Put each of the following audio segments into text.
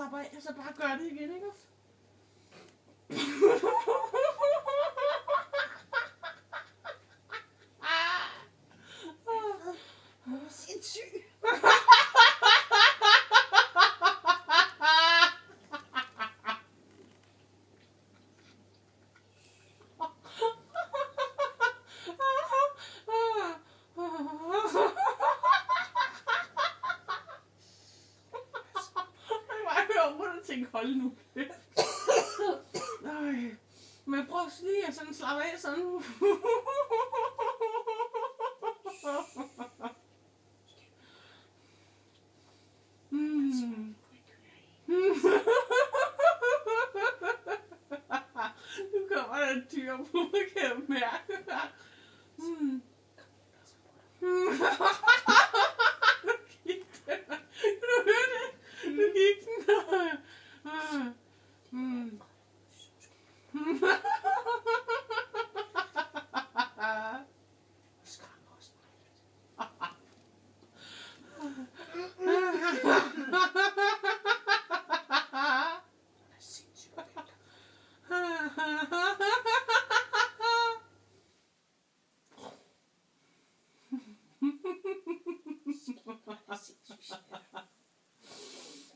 slapper af, og så bare gør det igen, ikke? Hun er sindssyg. Hold nu. Nej. Men prøv lige at sådan slappe af sådan. Nu kommer der en dyr på mig, kan jeg mærke. Nu gik den. Kan du høre det? Nu gik den.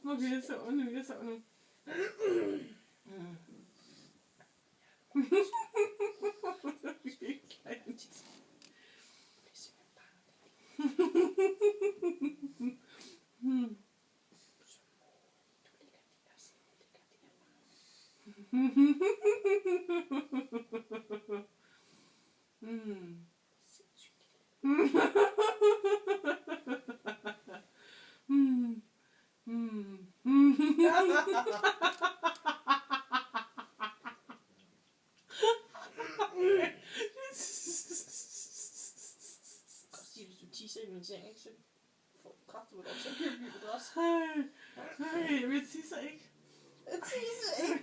Okay, jeg sover nu. I min seng, ikke? Så får kraftigt med så kan jeg blive også. Nej, jeg tisser ikke. Jeg tisser ikke.